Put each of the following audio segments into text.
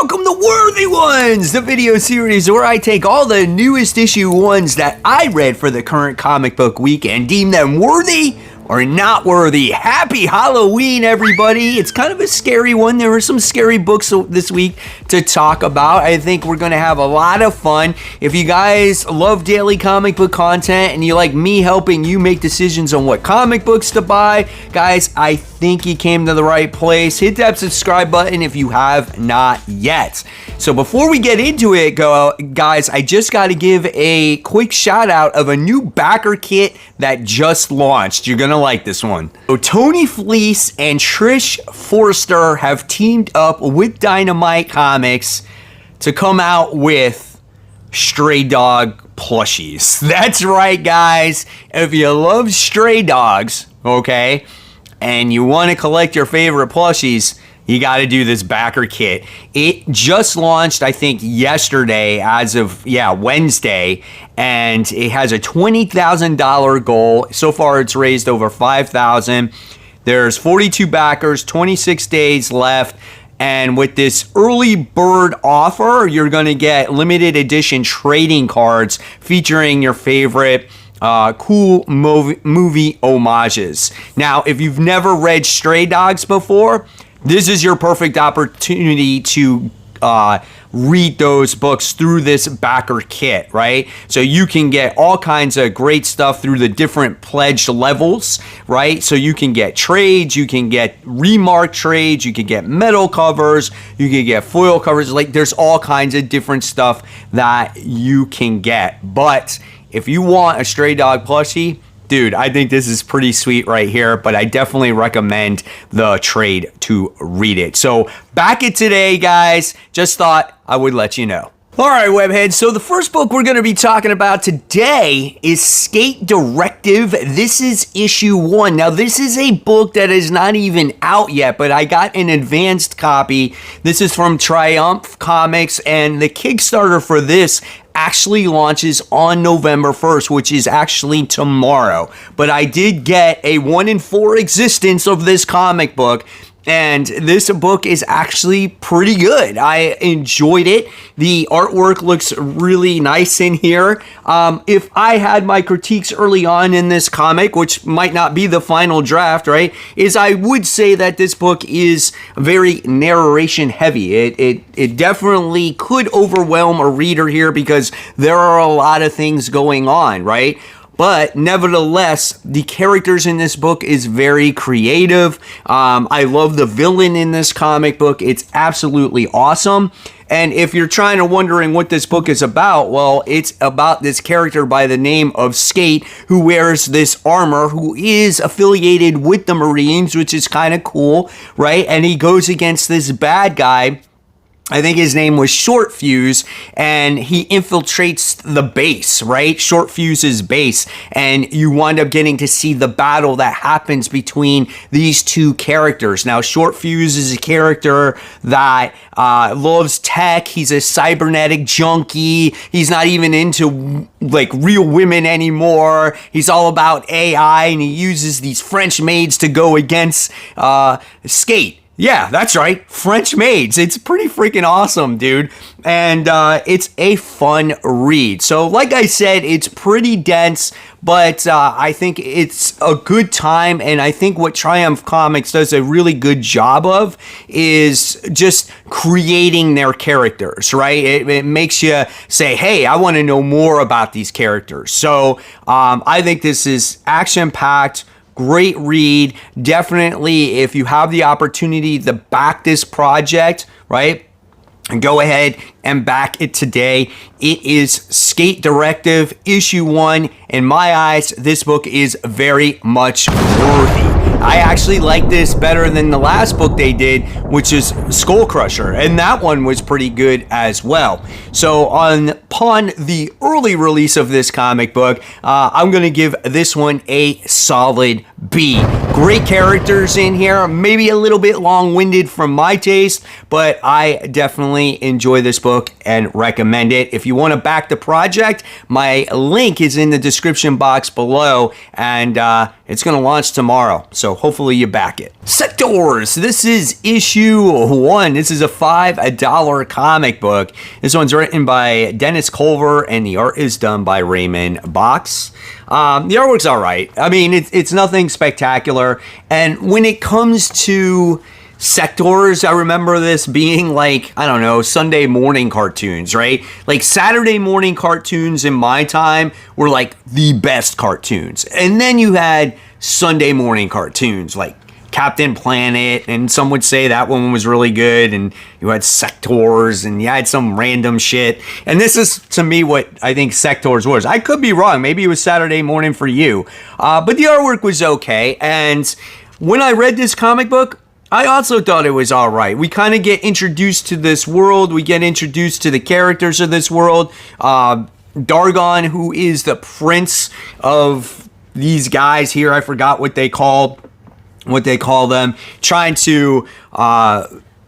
Welcome to Worthy Ones, the video series where I take all the newest issue ones that I read for the current comic book week and deem them worthy or not worthy. Happy Halloween, everybody. It's kind of a scary one. There were some scary books this week to talk about. I think we're going to have a lot of fun. If you guys love daily comic book content and you like me helping you make decisions on what comic books to buy, guys, I think you came to the right place. Hit that subscribe button if you have not yet. So before we get into it, guys, I just got to give a quick shout out of a new Backerkit that just launched. You're going to like this one. So Tony Fleecs and Trish Forstner have teamed up with Dynamite Comics to come out with Stray Dog plushies. That's right, guys. If you love stray dogs, okay, and you want to collect your favorite plushies, you got to do this Backerkit. It just launched, I think, yesterday as of, Wednesday, and it has a $20,000 goal. So far, it's raised over $5,000. There's 42 backers, 26 days left, and with this early bird offer, you're going to get limited edition trading cards featuring your favorite cool movie homages. Now, if you've never read Stray Dogs before, this is your perfect opportunity to read those books through this Backerkit, right? So you can get all kinds of great stuff through the different pledged levels, right? So you can get trades, you can get remark trades, you can get metal covers, you can get foil covers. Like, there's all kinds of different stuff that you can get. But if you want a Stray Dog plushie, dude, I think this is pretty sweet right here, but I definitely recommend the trade to read it. So back it today, guys. Just thought I would let you know. All right, webheads. So the first book we're going to be talking about today is Skate Directive. This is issue 1. Now, this is a book that is not even out yet, but I got an advanced copy. This is from Triumph Comics, and the Kickstarter for this actually launches on November 1st, which is actually tomorrow. But I did get a 1 in 4 existence of this comic book, and this book is actually pretty good. I enjoyed it. The artwork looks really nice in here. If I had my critiques early on in this comic, which might not be the final draft, right, is I would say that this book is very narration heavy. It definitely could overwhelm a reader here because there are a lot of things going on, right? But nevertheless, the characters in this book is very creative. I love the villain in this comic book. It's absolutely awesome. And if you're wondering what this book is about, well, it's about this character by the name of Skate, who wears this armor, who is affiliated with the Marines, which is kind of cool, right? And he goes against this bad guy. I think his name was Short Fuse, and he infiltrates the base, right? Short Fuse's base, and you wind up getting to see the battle that happens between these two characters. Now, Short Fuse is a character that loves tech. He's a cybernetic junkie. He's not even into, like, real women anymore. He's all about AI, and he uses these French maids to go against Skate. Yeah, that's right. French Maids. It's pretty freaking awesome, dude. And it's a fun read. So like I said, it's pretty dense, but I think it's a good time. And I think what Triumph Comics does a really good job of is just creating their characters, right? It makes you say, hey, I want to know more about these characters. So I think this is action-packed. Great read. Definitely, if you have the opportunity to back this project, right, go ahead and back it today. It is Skate Directive, issue 1. In my eyes, this book is very much worthy. I actually like this better than the last book they did, which is Skull Crusher, and that one was pretty good as well. So upon the early release of this comic book, I'm going to give this one a solid B. Great characters in here, maybe a little bit long-winded from my taste, but I definitely enjoy this book and recommend it. If you want to back the project, my link is in the description box below, and it's going to launch tomorrow. So so hopefully you back it. Sectors, this is issue 1. This is a $5 comic book. This one's written by Dennis Culver, and the art is done by Raymond Box. The artwork's all right. I mean, it's nothing spectacular, and when it comes to Sectors, I remember this being like, I don't know, Sunday morning cartoons, right? Like Saturday morning cartoons in my time were like the best cartoons. And then you had Sunday morning cartoons like Captain Planet, and some would say that one was really good, and you had Sectors, and you had some random shit. And this is, to me, what I think Sectors was. I could be wrong. Maybe it was Saturday morning for you. But the artwork was okay. And when I read this comic book, I also thought it was all right. We kind of get introduced to this world. We get introduced to the characters of this world. Dargon, who is the prince of these guys here, I forgot what they call them, trying to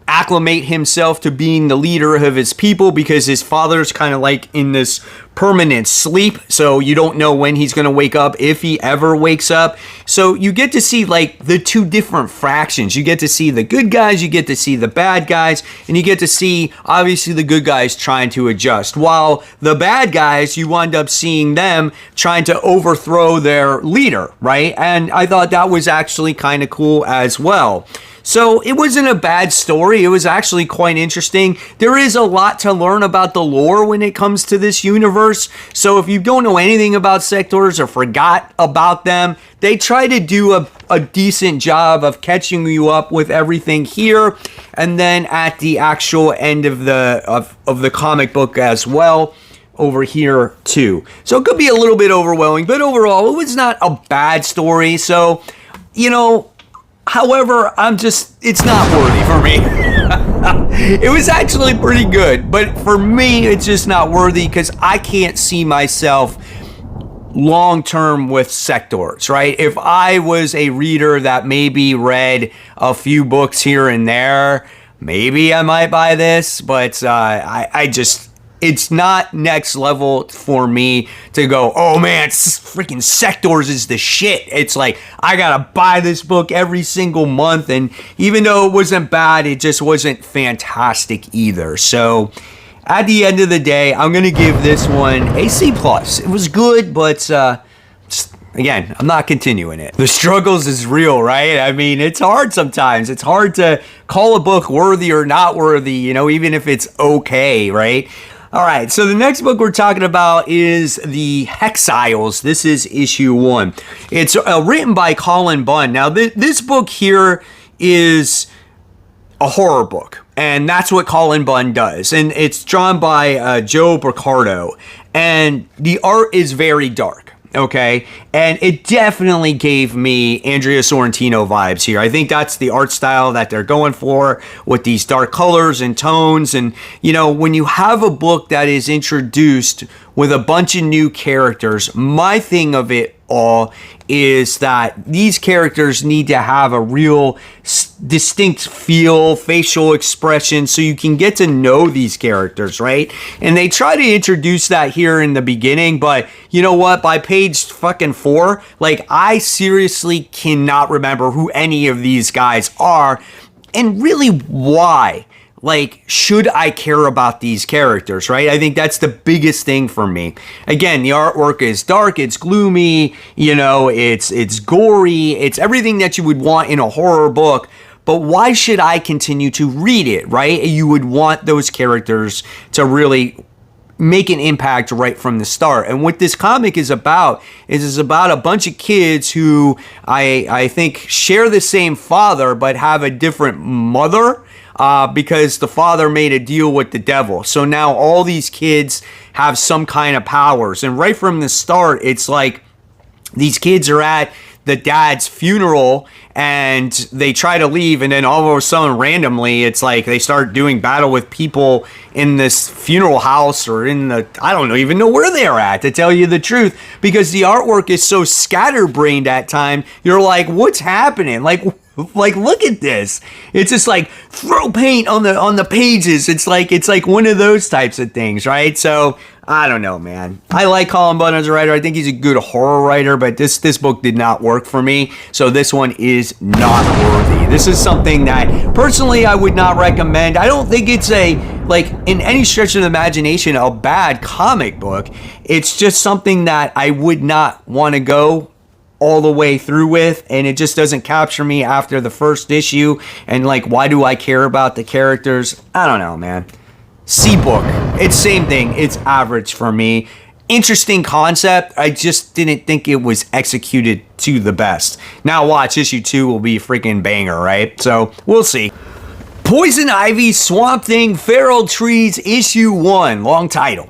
acclimate himself to being the leader of his people, because his father's kind of like in this permanent sleep, so you don't know when he's going to wake up, if he ever wakes up. So you get to see like the two different fractions. You get to see the good guys, you get to see the bad guys, and you get to see obviously the good guys trying to adjust, while the bad guys, you wind up seeing them trying to overthrow their leader, right? And I thought that was actually kind of cool as well. So it wasn't a bad story. It was actually quite interesting. There is a lot to learn about the lore when it comes to this universe. So if you don't know anything about Sectors or forgot about them, they try to do a decent job of catching you up with everything here, and then at the actual end of the comic book as well, over here too. So it could be a little bit overwhelming, but overall it was not a bad story. So, you know, however, it's not worthy for me. It was actually pretty good, but for me, it's just not worthy because I can't see myself long-term with Sectors, right? If I was a reader that maybe read a few books here and there, maybe I might buy this, but it's not next level for me to go, oh man, freaking Sectors is the shit. It's like, I gotta buy this book every single month. And even though it wasn't bad, it just wasn't fantastic either. So at the end of the day, I'm gonna give this one a C+. It was good, but again, I'm not continuing it. The struggles is real, right? I mean, it's hard sometimes. It's hard to call a book worthy or not worthy, you know, even if it's okay, right? All right, so the next book we're talking about is the Hexils. This is issue 1. It's written by Colin Bunn. Now, this book here is a horror book, and that's what Colin Bunn does. And it's drawn by Joe Briccardo, and the art is very dark. Okay, and it definitely gave me Andrea Sorrentino vibes here. I think that's the art style that they're going for with these dark colors and tones. And, you know, when you have a book that is introduced with a bunch of new characters, my thing of it all is that these characters need to have a real distinct feel, facial expression, so you can get to know these characters, right? And they try to introduce that here in the beginning, but you know what? By page fucking 4, like, I seriously cannot remember who any of these guys are, and really why. Like, should I care about these characters, right? I think that's the biggest thing for me. Again, the artwork is dark, it's gloomy, you know, it's gory, it's everything that you would want in a horror book. But why should I continue to read it, right? You would want those characters to really make an impact right from the start. And what this comic is about a bunch of kids who I think share the same father but have a different mother. Because the father made a deal with the devil. So now all these kids have some kind of powers. And right from the start, it's like these kids are at the dad's funeral and they try to leave, and then all of a sudden randomly it's like they start doing battle with people in this funeral house, or in the, I don't even know where they're at, to tell you the truth, because the artwork is so scatterbrained at time. You're like, what's happening? Like, Like, look at this. It's just like throw paint on the pages. It's like one of those types of things, right? So I don't know, man. I like Colin Bunn as a writer. I think he's a good horror writer, but this book did not work for me. So this one is not worthy. This is something that personally I would not recommend. I don't think it's in any stretch of the imagination, a bad comic book. It's just something that I would not want to go all the way through with, and it just doesn't capture me after the first issue. And like, why do I care about the characters? I don't know, man. C book, it's same thing. It's average for me. Interesting concept. I just didn't think it was executed to the best. Now watch, issue 2 will be a freaking banger, right? So we'll see. Poison Ivy, Swamp Thing, Feral Trees, issue 1, long title.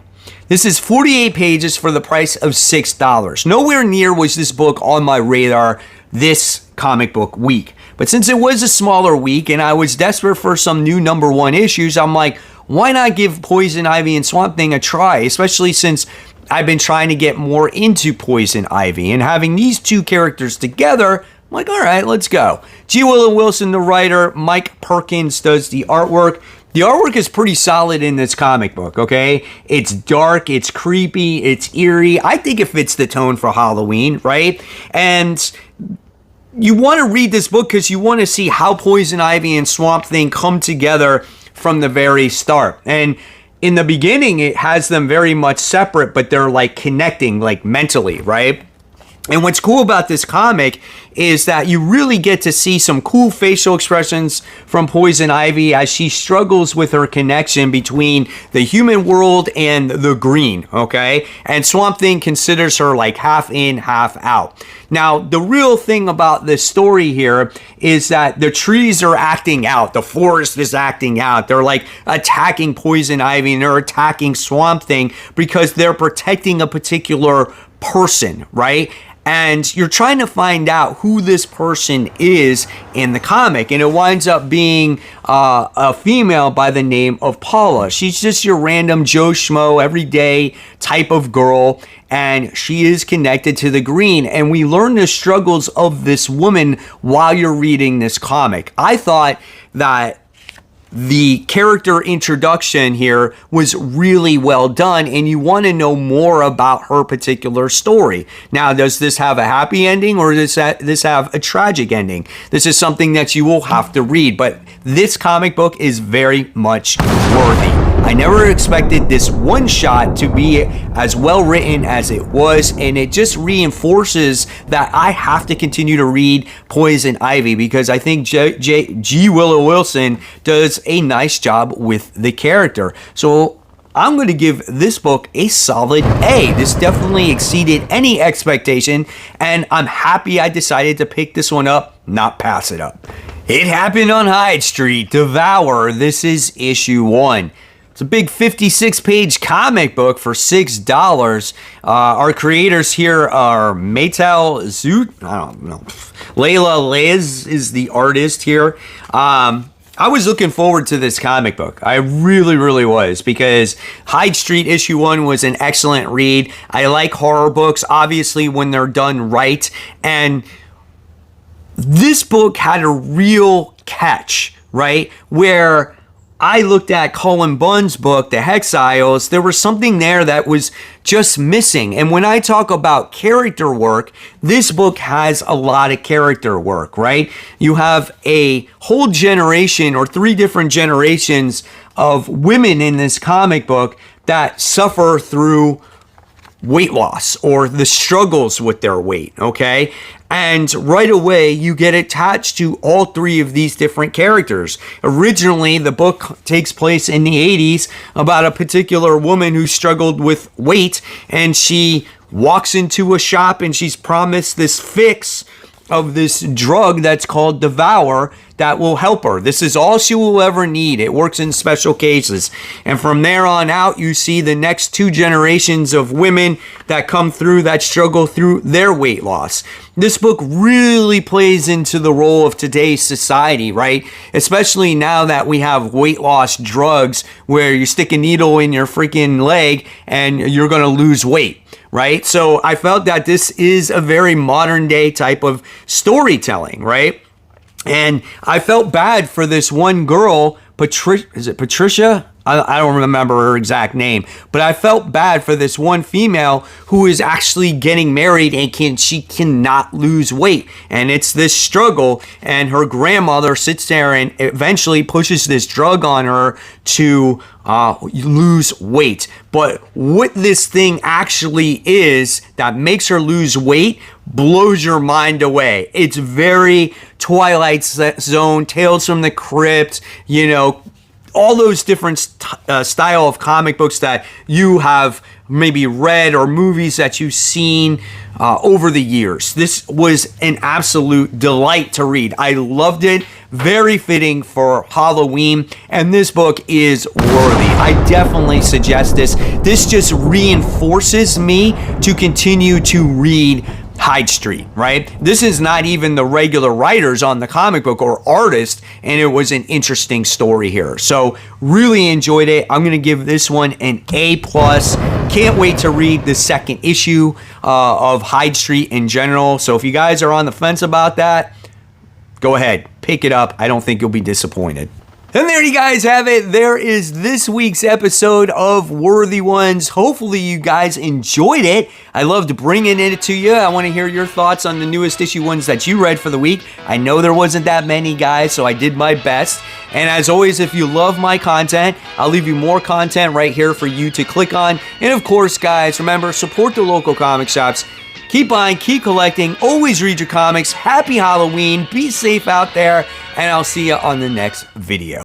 This is 48 pages for the price of $6. Nowhere near was this book on my radar this comic book week. But since it was a smaller week and I was desperate for some new #1 issues, I'm like, why not give Poison Ivy and Swamp Thing a try? Especially since I've been trying to get more into Poison Ivy. And having these two characters together, I'm like, all right, let's go. G. Willow Wilson, the writer. Mike Perkins does the artwork. The artwork is pretty solid in this comic book, okay? It's dark, it's creepy, it's eerie. I think it fits the tone for Halloween, right? And you want to read this book because you want to see how Poison Ivy and Swamp Thing come together from the very start. And in the beginning, it has them very much separate, but they're like connecting, like mentally, right? And what's cool about this comic is that you really get to see some cool facial expressions from Poison Ivy as she struggles with her connection between the human world and the green, okay? And Swamp Thing considers her like half in, half out. Now, the real thing about this story here is that the trees are acting out. The forest is acting out. They're like attacking Poison Ivy and they're attacking Swamp Thing because they're protecting a particular person, right? And you're trying to find out who this person is in the comic. And it winds up being a female by the name of Paula. She's just your random Joe Schmo, everyday type of girl. And she is connected to the green. And we learn the struggles of this woman while you're reading this comic. I thought that the character introduction here was really well done, and you want to know more about her particular story. Now, does this have a happy ending or does this have a tragic ending? This is something that you will have to read, but this comic book is very much worthy. I never expected this one shot to be as well written as it was, and it just reinforces that I have to continue to read Poison Ivy because I think G. Willow Wilson does a nice job with the character. So I'm going to give this book a solid A. This definitely exceeded any expectation, and I'm happy I decided to pick this one up, not pass it up. It Happened on Hyde Street, Devour. This is issue 1. It's a big 56-page comic book for $6. Our creators here are Maytal Zoot. I don't know. Layla Liz is the artist here. I was looking forward to this comic book. I really, really was, because Hyde Street issue 1 was an excellent read. I like horror books, obviously, when they're done right. And this book had a real catch, right? Where I looked at Colin Bunn's book, The Hexiles, there was something there that was just missing. And when I talk about character work, this book has a lot of character work, right? You have a whole generation or 3 different generations of women in this comic book that suffer through weight loss or the struggles with their weight, okay? And right away, you get attached to all 3 of these different characters. Originally, the book takes place in the 80s about a particular woman who struggled with weight, and she walks into a shop and she's promised this fix of this drug that's called Devour that will help her. This is all she will ever need. It works in special cases. And from there on out, you see the next 2 generations of women that come through, that struggle through their weight loss. This book really plays into the role of today's society, right? Especially now that we have weight loss drugs where you stick a needle in your freaking leg and you're going to lose weight. Right? So I felt that this is a very modern day type of storytelling, right? And I felt bad for this one girl, is it Patricia? I don't remember her exact name, but I felt bad for this one female who is actually getting married and she cannot lose weight. And it's this struggle, and her grandmother sits there and eventually pushes this drug on her to lose weight. But what this thing actually is that makes her lose weight blows your mind away. It's very Twilight Zone, Tales from the Crypt, you know, all those different style of comic books that you have maybe read or movies that you've seen over the years. This was an absolute delight to read. I loved it. Very fitting for Halloween, and this book is worthy. I definitely suggest this. This just reinforces me to continue to read Hyde Street, right? This is not even the regular writers on the comic book or artists, and it was an interesting story here. So really enjoyed it. I'm going to give this one an A+. Can't wait to read the second issue of Hyde Street in general. So if you guys are on the fence about that, go ahead, pick it up. I don't think you'll be disappointed. And there you guys have it. There is this week's episode of Worthy Ones. Hopefully you guys enjoyed it. I loved bringing it to you. I want to hear your thoughts on the newest issue ones that you read for the week. I know there wasn't that many, guys, so I did my best. And as always, if you love my content, I'll leave you more content right here for you to click on. And of course, guys, remember, support the local comic shops. Keep buying, keep collecting, always read your comics. Happy Halloween, be safe out there, and I'll see you on the next video.